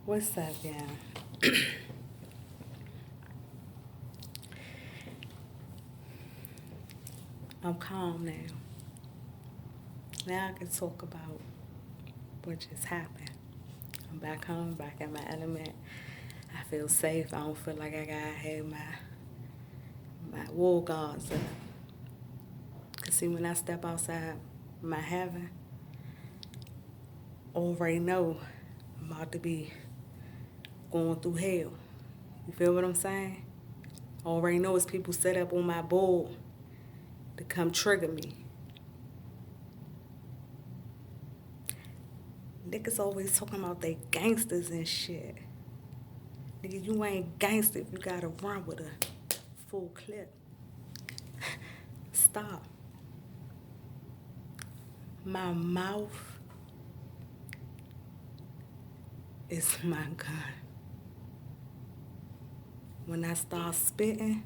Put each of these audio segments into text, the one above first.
What's up, y'all? I'm calm now. Now I can talk about what just happened. I'm back home, back in my element. I feel safe. I don't feel like I gotta have my wool guards up. Cause see, when I step outside my heaven, I already know I'm about to be going through hell. You feel what I'm saying? I already know it's people set up on my board to come trigger me. Niggas always talking about they gangsters and shit. Nigga, you ain't gangster if you gotta run with a full clip. Stop. My mouth is my gun. When I start spitting,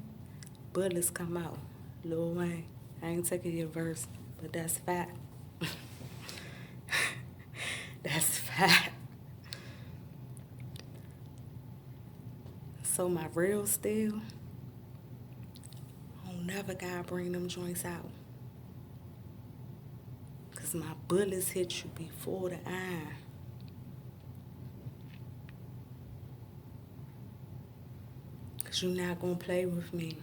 bullets come out. Lil Wayne, I ain't taking your verse, but that's fact. That's fact. So my real steel, I don't never gotta bring them joints out. Cause my bullets hit you before the iron. Cause you're not gonna play with me.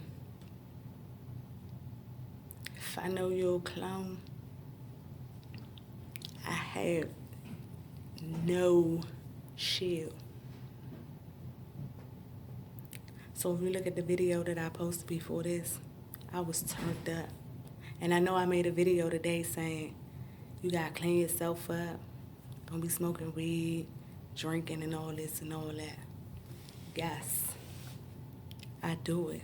If I know you're a clone, I have no shield. So if you look at the video that I posted before this, I was turned up. And I know I made a video today saying, you gotta clean yourself up. Don't be smoking weed, drinking and all this and all that. Yes, I do it.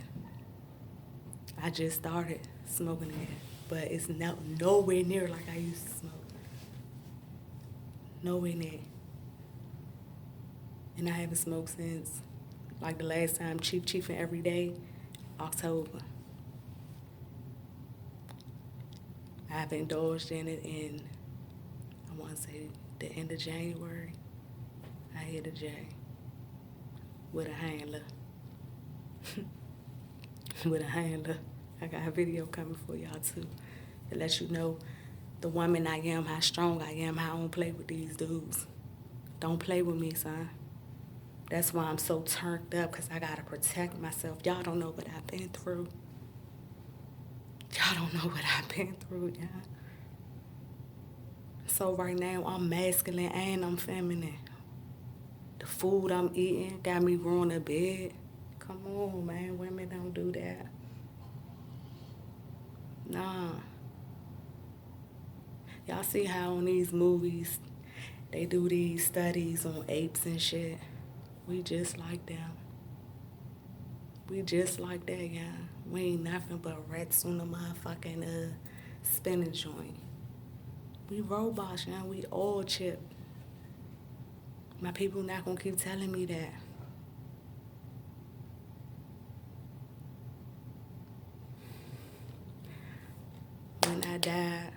I just started smoking it, but it's nowhere near like I used to smoke. Nowhere near. And I haven't smoked since, like the last time Chiefing every day, October. I've indulged in it in, I want to say, the end of January. I hit a J with a handler. With a handler. I got a video coming for y'all too to let you know the woman I am, how strong I am, how I don't play with these dudes. Don't play with me, son. That's why I'm so turned up, because I got to protect myself. Y'all don't know what I've been through. Y'all don't know what I've been through, y'all. So right now, I'm masculine and I'm feminine. The food I'm eating got me growing a bed. Come on, man. Women don't do that. Nah. Y'all see how on these movies, they do these studies on apes and shit. We just like them. We just like that, y'all. We ain't nothing but rats on the motherfucking spinning joint. We robots, y'all. We all chip. My people not gonna keep telling me that. When I died,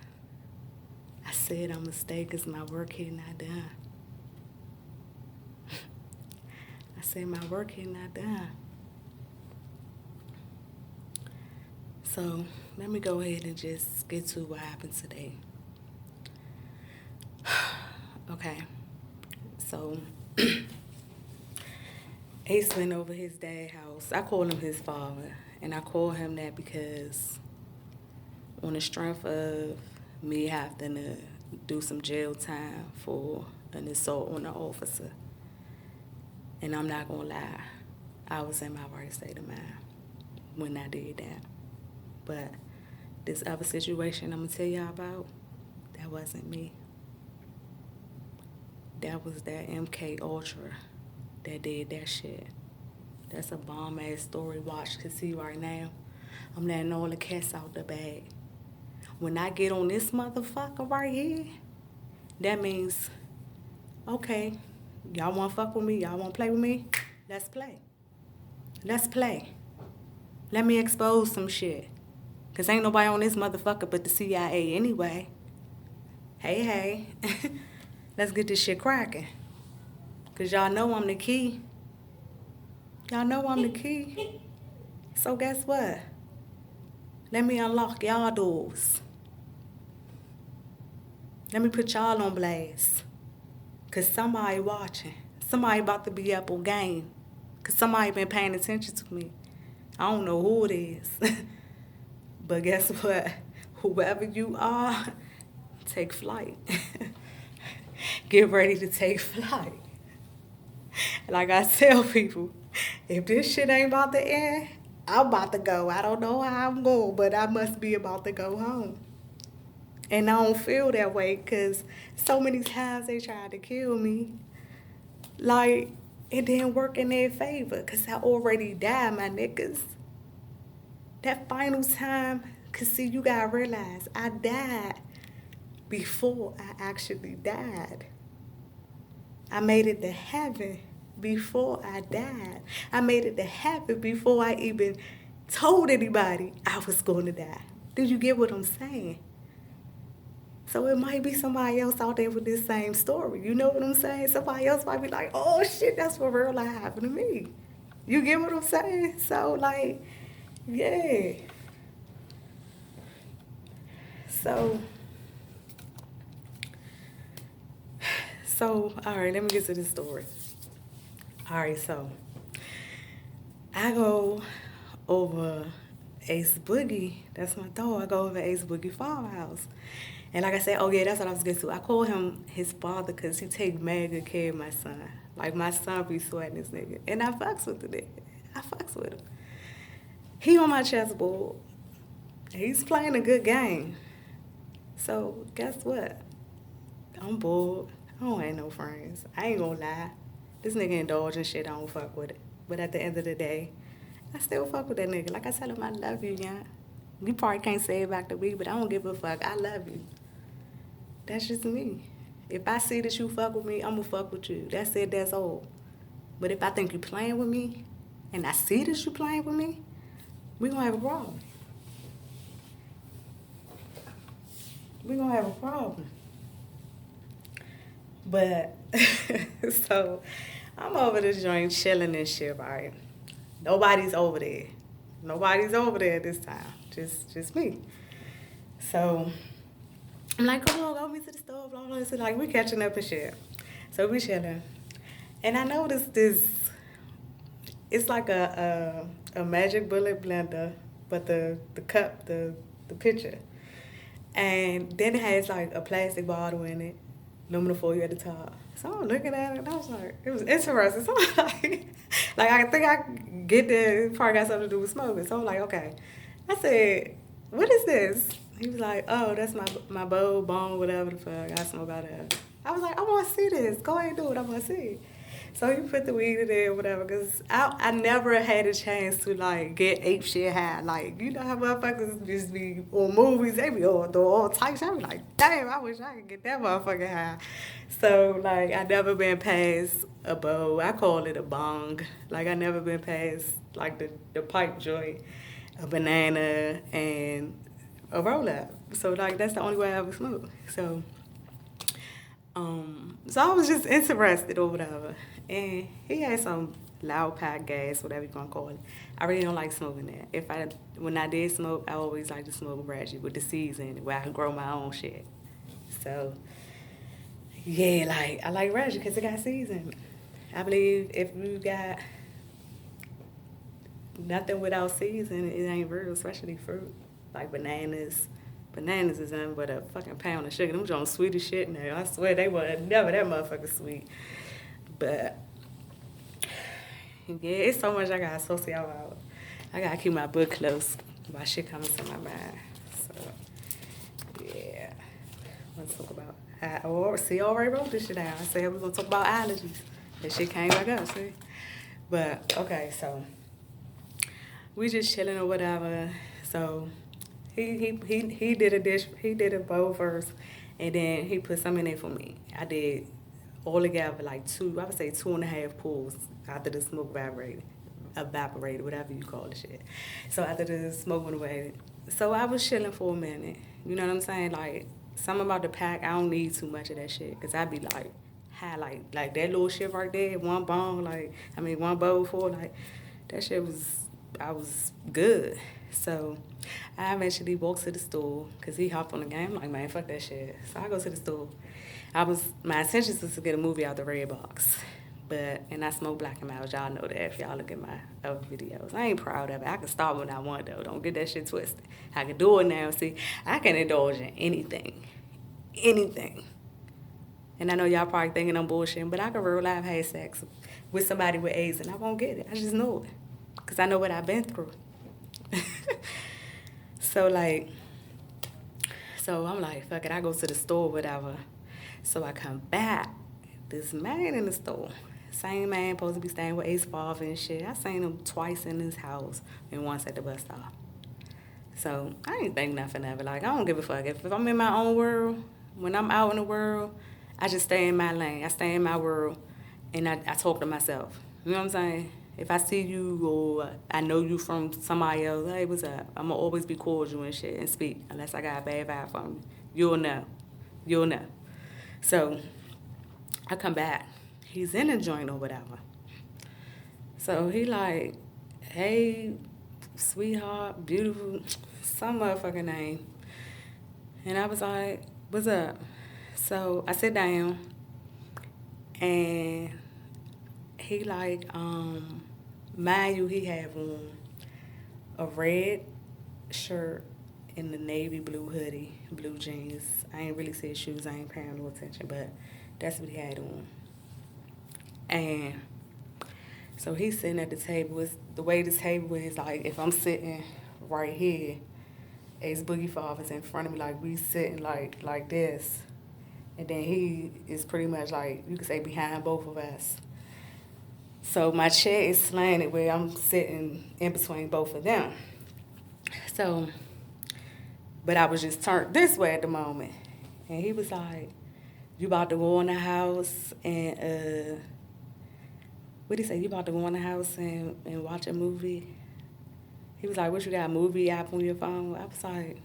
I said I'm a stay because my work here not done. I said my work here not done. So let me go ahead and just get to what happened today. Okay, so Ace went over his dad's house. I call him his father, and I call him that because on the strength of me having to do some jail time for an assault on an officer, and I'm not gonna lie, I was in my right state of mind when I did that. But this other situation I'm gonna tell y'all about, that wasn't me. That was that MK Ultra that did that shit. That's a bomb-ass story. Watch, can see right now. I'm letting all the cats out the bag. When I get on this motherfucker right here, that means, okay, y'all wanna fuck with me? Y'all wanna play with me? Let's play. Let's play. Let me expose some shit. Cause ain't nobody on this motherfucker but the CIA anyway. Hey. Let's get this shit cracking. Because y'all know I'm the key. Y'all know I'm the key. So guess what? Let me unlock y'all doors. Let me put y'all on blast. Because somebody watching. Somebody about to be up on game. Because somebody been paying attention to me. I don't know who it is. But guess what? Whoever you are, take flight. Get ready to take flight. Like I tell people, if this shit ain't about to end, I'm about to go. I don't know how I'm going, but I must be about to go home. And I don't feel that way because so many times they tried to kill me. Like, it didn't work in their favor because I already died, my niggas. That final time, because see, you got to realize, I died before I actually died. I made it to heaven before I died. I made it to heaven before I even told anybody I was going to die. Did you get what I'm saying? So it might be somebody else out there with this same story. You know what I'm saying? Somebody else might be like, oh shit, that's what real life happened to me. You get what I'm saying? So like, yeah. So, all right, let me get to this story. All right, so I go over Ace Boogie. That's my dog. I go over Ace Boogie farmhouse. And like I said, oh yeah, that's what I was getting to. I call him his father because he take mad good care of my son. Like my son be sweating this nigga. And I fucks with the nigga. I fucks with him. He on my chessboard. He's playing a good game. So guess what? I'm bored. I don't have no friends. I ain't gonna lie. This nigga indulging shit, I don't fuck with it. But at the end of the day, I still fuck with that nigga. Like I tell him, I love you, yeah. You probably can't say it back to me, but I don't give a fuck. I love you. That's just me. If I see that you fuck with me, I'm gonna fuck with you. That's it, that's all. But if I think you playing with me, and I see that you playing with me, we gonna have a problem. We gonna have a problem. But, so, I'm over this joint chilling and shit, right? Nobody's over there. Nobody's over there this time. Just me. So, I'm like, come on, go me to the store, blah, blah, blah. So, like, we catching up and shit. So, we chilling. And I noticed this, it's like a Magic Bullet blender, but the cup, the pitcher. And then it has, like, a plastic bottle in it. Aluminum foil at the top. So I'm looking at it and I was like, it was interesting. So I'm like I think I get there, it probably got something to do with smoking. So I'm like, okay. I said, what is this? He was like, oh, that's my bowl, bone, whatever the fuck. I smoke out of. I was like, I want to see this. Go ahead and do it. I want to see it. So he put the weed in there or whatever, because I never had a chance to, like, get ape shit high. Like, you know how motherfuckers just be on movies, they be all doing all types. I be like, damn, I wish I could get that motherfucker high. So, like, I never been past a bowl. I call it a bong. Like, I never been past, like, the pipe joint, a banana, and a roll-up. So, like, that's the only way I ever smoke. So I was just interested or whatever. And he had some loud pack gas, whatever you gonna call it. I really don't like smoking that. When I did smoke, I always like to smoke ratchet with the seeds in it, where I can grow my own shit. So, yeah, like, I like ratchet because it got seeds in it. I believe if you got nothing without seeds in it, it ain't real, especially fruit. Like bananas. Bananas is nothing but a fucking pound of sugar. Them joints sweet as shit now. I swear they were never that motherfucker sweet. But, yeah, it's so much I gotta associate about. I gotta keep my book close. My shit comes to my mind. So, yeah. Let's talk about, I already wrote this shit down. I said we're gonna talk about allergies. That shit came back up, see? But, okay, so, we just chilling or whatever. So, he did a dish, he did a bowl first, and then he put some in there for me. I did all together like I would say 2.5 pulls after the smoke evaporated, whatever you call the shit. So after the smoke went away, so I was chilling for a minute. You know what I'm saying? Like, something about the pack, I don't need too much of that shit, because I be like high, like that little shit right there, one bong, one bowl full, like that shit was, I was good. So I eventually walked to the store because he hopped on the game. I'm like, man, fuck that shit. So I go to the store. My intentions was to get a movie out the red box. And I smoke black and miles. Y'all know that if y'all look at my other videos. I ain't proud of it. I can start when I want, though. Don't get that shit twisted. I can do it now. See, I can indulge in anything. Anything. And I know y'all probably thinking I'm bullshitting, but I can real life have sex with somebody with AIDS and I won't get it. I just know it. Because I know what I've been through. So I'm like, fuck it. I go to the store, whatever. So I come back. This man in the store. Same man supposed to be staying with Ace Father and shit. I seen him twice in his house and once at the bus stop. So I ain't think nothing of it. Like, I don't give a fuck. If I'm in my own world, when I'm out in the world, I just stay in my lane. I stay in my world and I talk to myself. You know what I'm saying? If I see you or I know you from somebody else, hey, what's up? I'm going to always be cordial and shit and speak unless I got a bad vibe from you. You'll know. You'll know. So I come back. He's in a joint or whatever. So he like, hey, sweetheart, beautiful, some motherfucking name. And I was like, what's up? So I sit down and he like, mind you, he have on a red shirt and the navy blue hoodie, blue jeans. I ain't really see his shoes, I ain't paying no attention, but that's what he had on. And so he's sitting at the table. The way this table is, like, if I'm sitting right here, Ace Boogie Father's in front of me, like, we sitting like this. And then he is pretty much like, you could say behind both of us. So my chair is slanted where I'm sitting in between both of them. So, but I was just turned this way at the moment. And he was like, you about to go in the house and, what did he say? You about to go in the house and watch a movie? He was like, what, you got a movie app on your phone? I was like,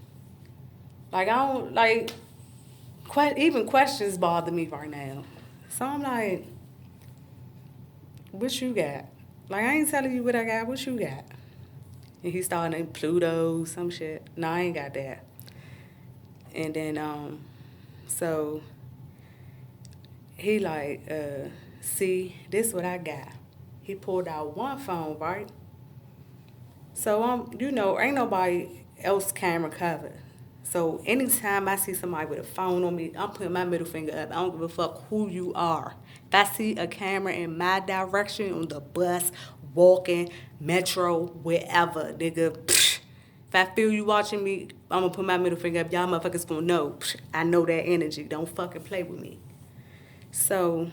I don't, like, even questions bother me right now. So I'm like, what you got? Like, I ain't telling you what I got, what you got? And he started in Pluto, some shit. No, I ain't got that. And then, so he like, see, this what I got. He pulled out one phone, right? So, you know, ain't nobody else camera covered. So anytime I see somebody with a phone on me, I'm putting my middle finger up. I don't give a fuck who you are. If I see a camera in my direction on the bus, walking, metro, wherever, nigga, psh, if I feel you watching me, I'm gonna put my middle finger up. Y'all motherfuckers gonna know. Psh, I know that energy. Don't fucking play with me. So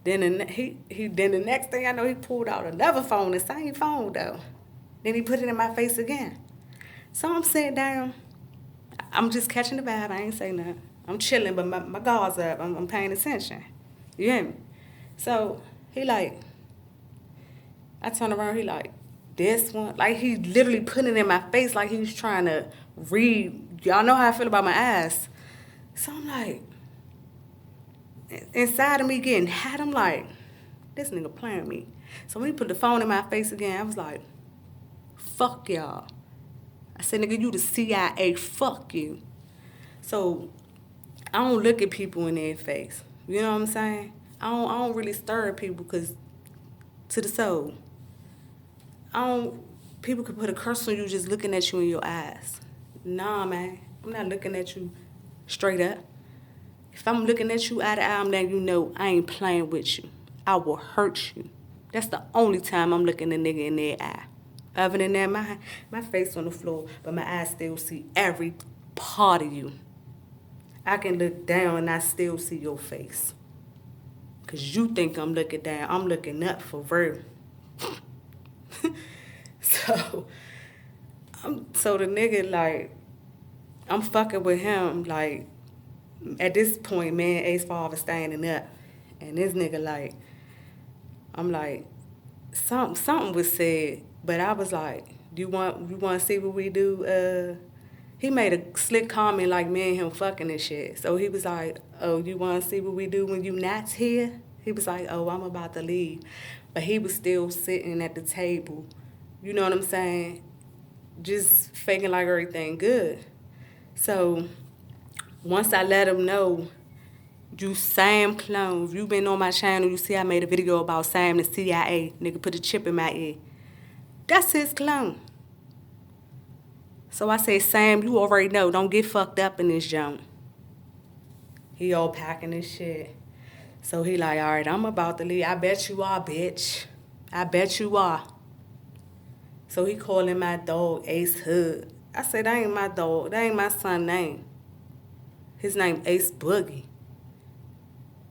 then the next thing I know, he pulled out another phone, the same phone though. Then he put it in my face again. So I'm sitting down. I'm just catching the vibe. I ain't saying nothing. I'm chilling, but my guard's up. I'm paying attention. You hear me? So he like, I turn around, he like, this one? Like, he literally put it in my face like he was trying to read. Y'all know how I feel about my ass. So I'm like, inside of me getting hot, I'm like, this nigga playing with me. So when he put the phone in my face again, I was like, fuck y'all. I said, nigga, you the CIA, fuck you. So I don't look at people in their face. You know what I'm saying? I don't really stir at people because to the soul. People could put a curse on you just looking at you in your eyes. Nah, man, I'm not looking at you straight up. If I'm looking at you eye to eye, I'm letting you know I ain't playing with you. I will hurt you. That's the only time I'm looking a nigga in their eye. Other than that, my face on the floor, but my eyes still see every part of you. I can look down and I still see your face. Because you think I'm looking down. I'm looking up for real. So the nigga, like, I'm fucking with him, like, at this point, man, Ace Father standing up. And this nigga, like, I'm like, something was said, but I was like, you want to see what we do? he made a slick comment like me and him fucking and shit. So he was like, oh, you want to see what we do when you not here? He was like, oh, I'm about to leave. But he was still sitting at the table. You know what I'm saying? Just faking like everything good. So once I let him know, you Sam clone. If you been on my channel, you see I made a video about Sam the CIA. Nigga put a chip in my ear. That's his clone. So I said, Sam, you already know. Don't get fucked up in this junk. He all packing his shit. So he like, all right, I'm about to leave. I bet you are, bitch. I bet you are. So he calling my dog Ace Hood. I said, that ain't my dog. That ain't my son's name. His name Ace Boogie.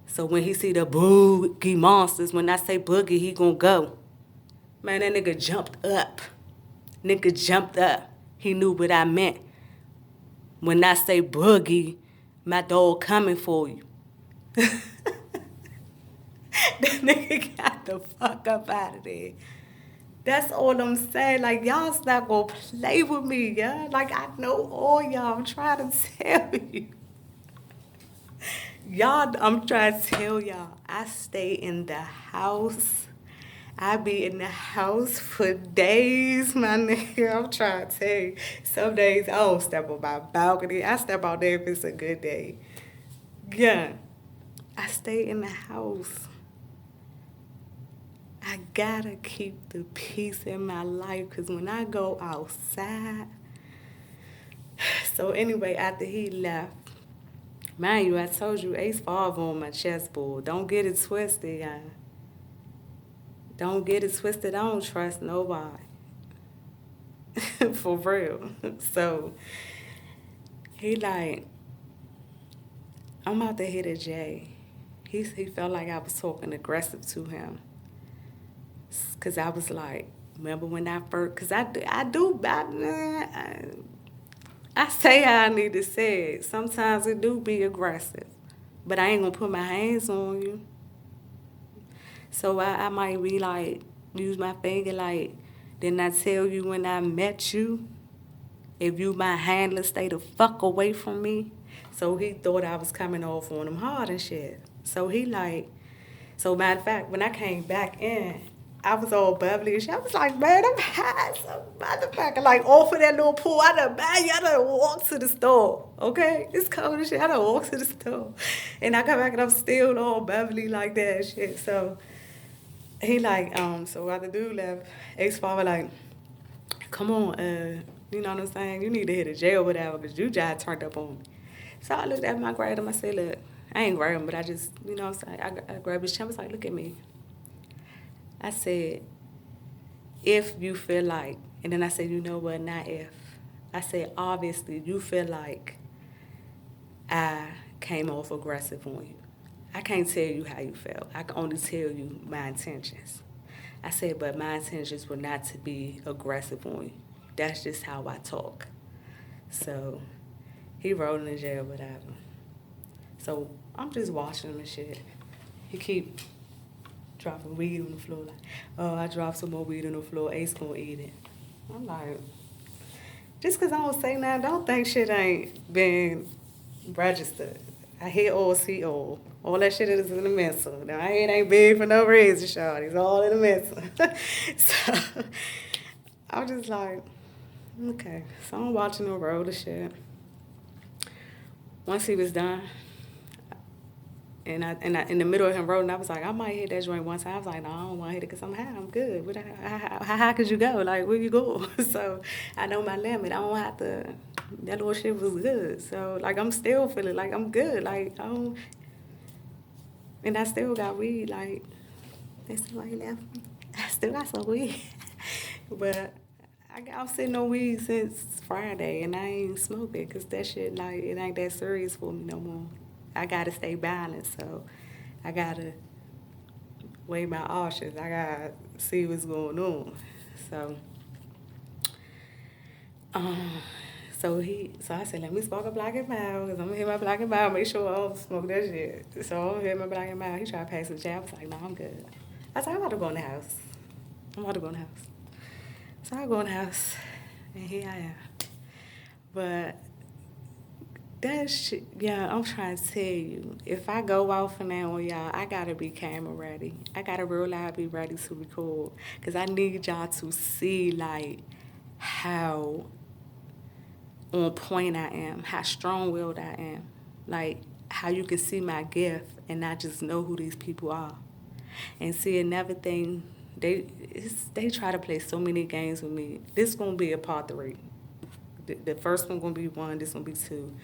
So when he see the boogie monsters, when I say boogie, he gonna go. Man, that nigga jumped up. Nigga jumped up. He knew what I meant. When I say boogie, my dog coming for you. That nigga got the fuck up out of there. That's all I'm saying. Like, y'all's not gonna play with me, yeah? Like, I know all y'all. I'm trying to tell you. Y'all, I'm trying to tell y'all, I stay in the house. I be in the house for days, my nigga. I'm trying to tell you. Some days I don't step on my balcony. I step out there if it's a good day. Yeah. I stay in the house. I gotta keep the peace in my life because when I go outside. So anyway, after he left, mind you, I told you Ace 5 on my chessboard. Don't get it twisted, y'all. Don't get it twisted. I don't trust nobody. For real. So he like, I'm about to hit a J. He felt like I was talking aggressive to him. Because I was like, remember when I first, because I say how I need to say it. Sometimes it do be aggressive. But I ain't going to put my hands on you. So I might be like, use my finger like, didn't I tell you when I met you? If you my handler, stay the fuck away from me. So he thought I was coming off on him hard and shit. So he like, so matter of fact, when I came back in, I was all bubbly and shit. I was like, man, I'm high, some motherfucker. Like, off of that little pool, I done walk to the store, okay? It's cold and shit. I done walk to the store. And I come back and I'm still all bubbly like that and shit. So he like, so while the dude left, Ace-Father like, come on, you know what I'm saying? You need to hit a jail or whatever because you just turned up on me. So I looked at him, I grabbed him, I said, look, I ain't grab him, but I just, you know what I'm saying? I grabbed his chin, I was like, look at me. I said, if you feel like, and then I said, you know what, not if. I said, obviously, you feel like I came off aggressive on you. I can't tell you how you felt. I can only tell you my intentions. I said, but my intentions were not to be aggressive on you. That's just how I talk. So he rolled in jail, whatever. So I'm just watching him and shit. He keep dropping weed on the floor. Like, oh, I dropped some more weed on the floor. Ace gonna eat it. I'm like, just because I don't say nothing, don't think shit ain't been registered. I hear all, see all. All that shit is in the missile. Now, I ain't big for no reason, shawty. It's all in the missile. So I was just like, okay. So I'm watching him roll the shit. Once he was done, and I in the middle of him rolling, I was like, I might hit that joint one time. I was like, no, I don't want to hit it because I'm high. I'm good. How high could you go? Like, where you go? So I know my limit. I don't have to. That little shit was good. So, like, I'm still feeling like I'm good. Like, I don't. And I still got weed. Like, they still ain't left me. I still got some weed. But I'm sitting on weed since Friday, and I ain't smoked it because that shit, like, it ain't that serious for me no more. I gotta stay balanced, so I gotta weigh my options. I gotta see what's going on. So, so I said, let me smoke a Black and Mild, because I'm gonna hit my Black and Mild, make sure I don't smoke that shit. So I'm gonna hit my Black and Mild. He tried to pass the jab. I was like, no, I'm good. I said, I'm about to go in the house. So I go in the house, and here I am. But That shit, yeah, I'm trying to tell you. If I go out from now on, y'all, I gotta be camera ready. I gotta realize be ready to record. Because I need y'all to see, like, how on point I am, how strong willed I am. Like, how you can see my gift and not just know who these people are. And see, another thing, they try to play so many games with me. This gonna be a part 3. The first one gonna be 1, this gonna be 2.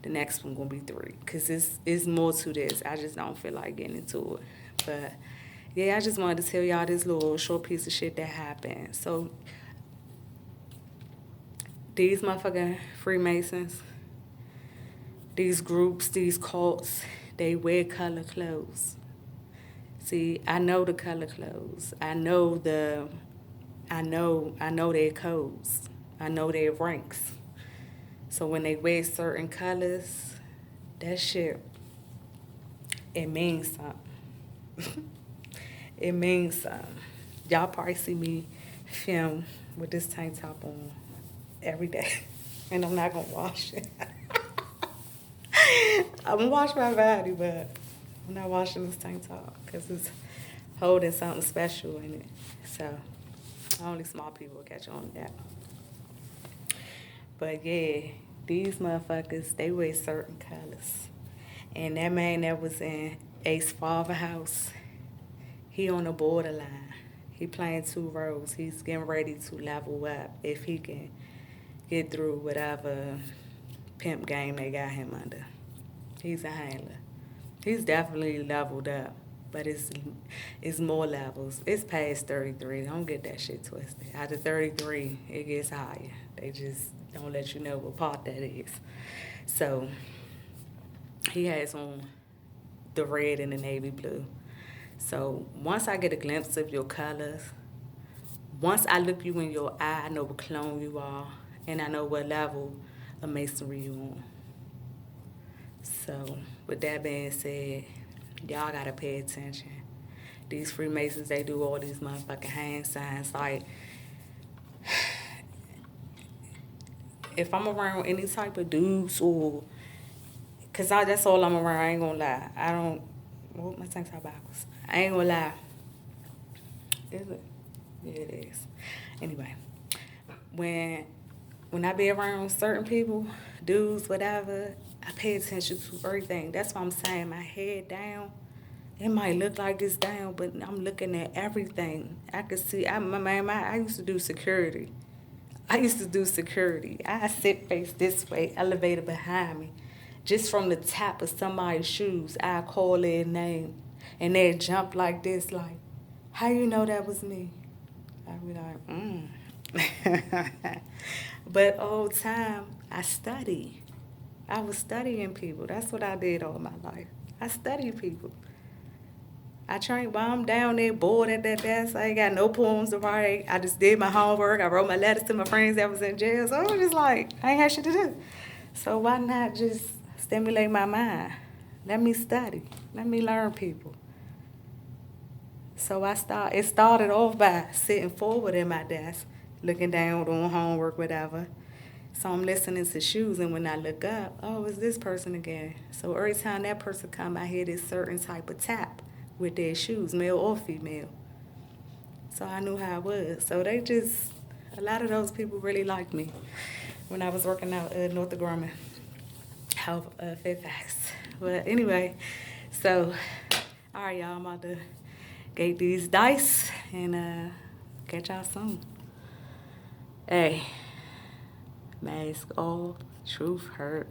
The next one gonna be 3. Cause it's more to this. I just don't feel like getting into it. But yeah, I just wanted to tell y'all this little short piece of shit that happened. So these motherfucking Freemasons, these groups, these cults, they wear color clothes. See, I know the color clothes. I know their codes. I know their ranks. So when they wear certain colors, that shit, it means something. It means something. Y'all probably see me film with this tank top on every day. And I'm not gonna wash it. I'm gonna wash my body, but I'm not washing this tank top because it's holding something special in it. So only small people will catch on that. But yeah, these motherfuckers, they wear certain colors. And that man that was in Ace Father house, he on the borderline. He playing 2 roles. He's getting ready to level up if he can get through whatever pimp game they got him under. He's a handler. He's definitely leveled up, but it's more levels. It's past 33. Don't get that shit twisted. After 33, it gets higher. They just don't let you know what part that is. So he has on the red and the navy blue. So once I get a glimpse of your colors, once I look you in your eye, I know what clone you are, and I know what level of masonry you on. So with that being said, y'all gotta pay attention. These Freemasons, they do all these motherfucking hand signs. Like, if I'm around any type of dudes or, cause that's all I'm around, I ain't gonna lie. I don't, well, my things are backwards. I ain't gonna lie. Is it? Yeah, it is. Anyway, when I be around certain people, dudes, whatever, I pay attention to everything. That's why I'm saying my head down. It might look like it's down, but I'm looking at everything. I can see. I used to do security. I sit face this way, elevator behind me. Just from the tap of somebody's shoes, I call their name, and they jump like this, like, how you know that was me? I be like, But all time, I study. I was studying people. That's what I did all my life. I study people. I trained while I'm down there bored at that desk. I ain't got no poems to write. I just did my homework. I wrote my letters to my friends that was in jail. So I was just like, I ain't had shit to do. So why not just stimulate my mind? Let me study. Let me learn people. So it started off by sitting forward in my desk, looking down, doing homework, whatever. So I'm listening to shoes, and when I look up, oh, it's this person again. So every time that person come, I hear this certain type of tap with their shoes, male or female. So I knew how it was. So a lot of those people really liked me when I was working out at Northrop Grumman Health, Fairfax. But anyway, so, all right, y'all, I'm about to get these dice and catch y'all soon. Hey, mask off, truth hurt.